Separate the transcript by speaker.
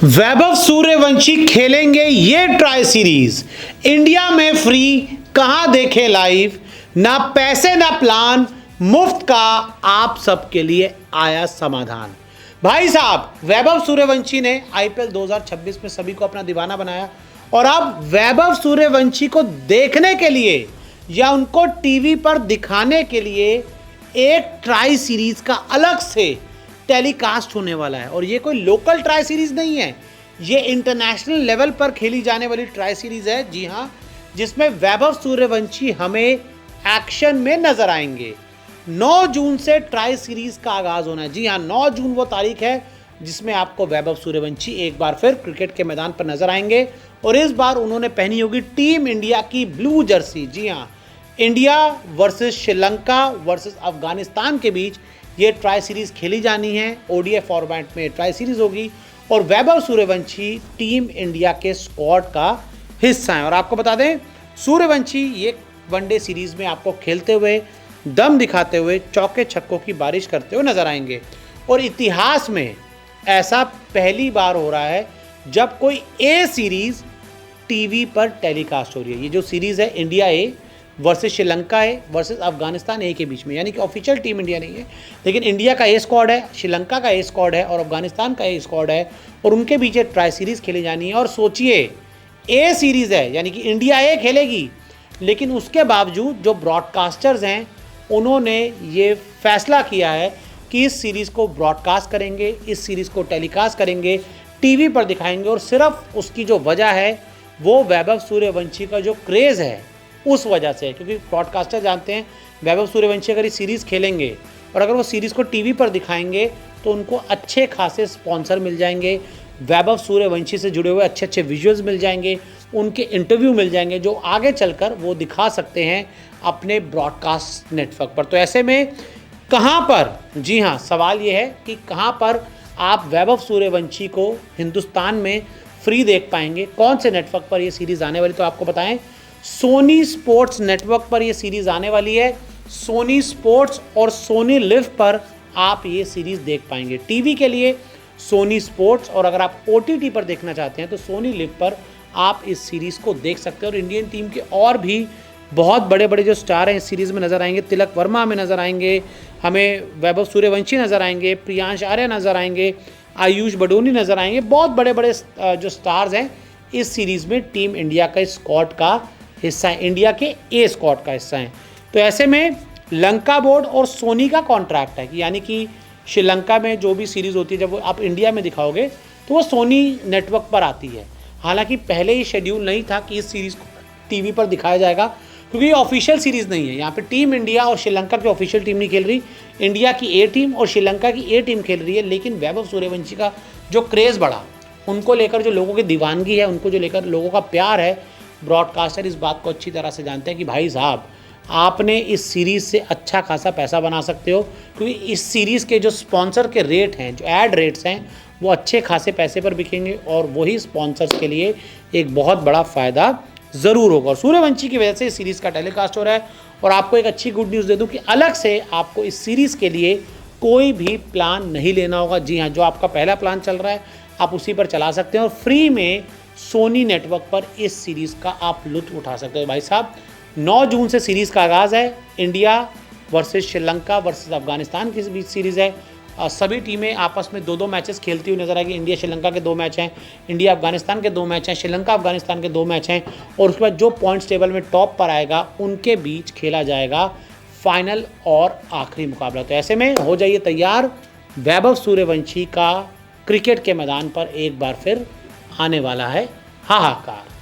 Speaker 1: वैभव सूर्यवंशी खेलेंगे ये tri series. India में फ्री, कहां देखे लाइव, ना पैसे ना प्लान, मुफ्त का आप सबके लिए आया समाधान। भाई साहब, वैभव सूर्यवंशी ने आईपीएल 2026 में सभी को अपना दीवाना बनाया और अब वैभव सूर्यवंशी को देखने के लिए या उनको टीवी पर दिखाने के लिए एक ट्राई सीरीज का अलग से टेलीकास्ट होने वाला है। और ये कोई लोकल ट्राई सीरीज नहीं है, ये इंटरनेशनल लेवल पर खेली जाने वाली ट्राई सीरीज है। जी हाँ, जिसमें वैभव सूर्यवंशी हमें एक्शन में नजर आएंगे। 9 जून से ट्राई सीरीज का आगाज होना है। जी हाँ, 9 जून वो तारीख है जिसमें आपको वैभव सूर्यवंशी एक बार फिर क्रिकेट के मैदान पर नजर आएंगे और इस बार उन्होंने पहनी होगी टीम इंडिया की ब्लू जर्सी। जी हाँ, India versus Sri Lanka versus Afghanistan के बीच ये ट्राई सीरीज खेली जानी है। ओडीआई फॉर्मेट में ट्राई सीरीज होगी और वैभव सूर्यवंशी टीम इंडिया के स्क्वाड का हिस्सा है। और आपको बता दें, सूर्यवंशी ये वनडे सीरीज में आपको खेलते हुए, दम दिखाते हुए, चौके छक्कों की बारिश करते हुए नजर आएंगे। और इतिहास में ऐसा पहली बार हो रहा है जब कोई ए सीरीज टीवी पर टेलीकास्ट हो रही है। ये जो सीरीज है इंडिया ए वर्सेस श्रीलंका है वर्सेस अफगानिस्तान ए के बीच में, यानी कि ऑफिशियल टीम इंडिया नहीं है, लेकिन इंडिया का ए स्क्वाड है, श्रीलंका का ए स्क्वाड है और अफगानिस्तान का ए स्क्वाड है और उनके बीच एक ट्राई सीरीज खेली जानी है। और सोचिए, ए सीरीज है यानी कि इंडिया ए खेलेगी, लेकिन उसके बावजूद जो ब्रॉडकास्टर्स हैं उन्होंने ये फैसला किया है कि इस सीरीज़ को ब्रॉडकास्ट करेंगे, इस सीरीज़ को टेलीकास्ट करेंगे, टीवी पर दिखाएंगे। और सिर्फ उसकी जो वजह है वो वैभव सूर्यवंशी का जो क्रेज़ है उस वजह से, क्योंकि ब्रॉडकास्टर जानते हैं वैभव सूर्यवंशी अगर ये सीरीज़ खेलेंगे और अगर वो सीरीज़ को टीवी पर दिखाएंगे तो उनको अच्छे खासे स्पॉन्सर मिल जाएंगे, वैभव सूर्यवंशी से जुड़े हुए अच्छे अच्छे विजुअल्स मिल जाएंगे, उनके इंटरव्यू मिल जाएंगे जो आगे चलकर वो दिखा सकते हैं अपने ब्रॉडकास्ट नेटवर्क पर। तो ऐसे में कहाँ पर, जी हाँ, सवाल ये है कि कहाँ पर आप वैभव सूर्यवंशी को हिंदुस्तान में फ्री देख पाएंगे, कौन से नेटवर्क पर ये सीरीज़ आने वाली। तो आपको बताएं, सोनी स्पोर्ट्स नेटवर्क पर ये सीरीज़ आने वाली है। सोनी स्पोर्ट्स और सोनी लिव पर आप ये सीरीज़ देख पाएंगे। टीवी के लिए सोनी स्पोर्ट्स और अगर आप ओटीटी पर देखना चाहते हैं तो सोनी लिव पर आप इस सीरीज़ को देख सकते हैं। और इंडियन टीम के और भी बहुत बड़े बड़े जो स्टार हैं इस सीरीज़ में नज़र आएंगे। तिलक वर्मा हमें नज़र आएंगे, हमें वैभव सूर्यवंशी नज़र आएंगे, प्रियांश आर्या नज़र आएंगे, आयुष बडोनी नज़र आएंगे। बहुत बड़े बड़े जो स्टार्स हैं इस सीरीज़ में टीम इंडिया का स्क्वाड का हिस्सा है, इंडिया के ए स्क्वाड का हिस्सा है। तो ऐसे में लंका बोर्ड और सोनी का कॉन्ट्रैक्ट है कि यानी कि श्रीलंका में जो भी सीरीज़ होती है जब वो आप इंडिया में दिखाओगे तो वो सोनी नेटवर्क पर आती है। हालांकि पहले ही शेड्यूल नहीं था कि इस सीरीज़ को टीवी पर दिखाया जाएगा, क्योंकि ये ऑफिशियल सीरीज़ नहीं है। यहाँ पे टीम इंडिया और श्रीलंका की ऑफिशियल टीम नहीं खेल रही, इंडिया की ए टीम और श्रीलंका की ए टीम खेल रही है। लेकिन वैभव सूर्यवंशी का जो क्रेज़ बढ़ा, उनको लेकर जो लोगों की दीवानगी है, उनको जो लेकर लोगों का प्यार है, ब्रॉडकास्टर इस बात को अच्छी तरह से जानते हैं कि भाई साहब, आपने इस सीरीज़ से अच्छा खासा पैसा बना सकते हो, क्योंकि इस सीरीज़ के जो स्पॉन्सर के रेट हैं, जो ऐड रेट्स हैं, वो अच्छे खासे पैसे पर बिकेंगे और वही स्पॉन्सर्स के लिए एक बहुत बड़ा फ़ायदा ज़रूर होगा। और सूर्यवंशी की वजह से इस सीरीज़ का टेलीकास्ट हो रहा है। और आपको एक अच्छी गुड न्यूज़ दे दूँ कि अलग से आपको इस सीरीज़ के लिए कोई भी प्लान नहीं लेना होगा। जी हाँ, जो आपका पहला प्लान चल रहा है आप उसी पर चला सकते हैं और फ्री में सोनी नेटवर्क पर इस सीरीज़ का आप लुत्फ़ उठा सकते हो। भाई साहब, 9 जून से सीरीज़ का आगाज़ है। India versus Sri Lanka versus Afghanistan की बीच सीरीज़ है। सभी टीमें आपस में 2-2 मैचेस खेलती हुई नजर आएगी। इंडिया श्रीलंका के 2 मैच हैं, इंडिया अफगानिस्तान के 2 मैच हैं, श्रीलंका अफगानिस्तान के 2 मैच हैं और उसके बाद जो पॉइंट्स टेबल में टॉप पर आएगा उनके बीच खेला जाएगा फाइनल और आखिरी मुकाबला। तो ऐसे में हो जाइए तैयार, वैभव सूर्यवंशी का क्रिकेट के मैदान पर एक बार फिर आने वाला है हाहाकार।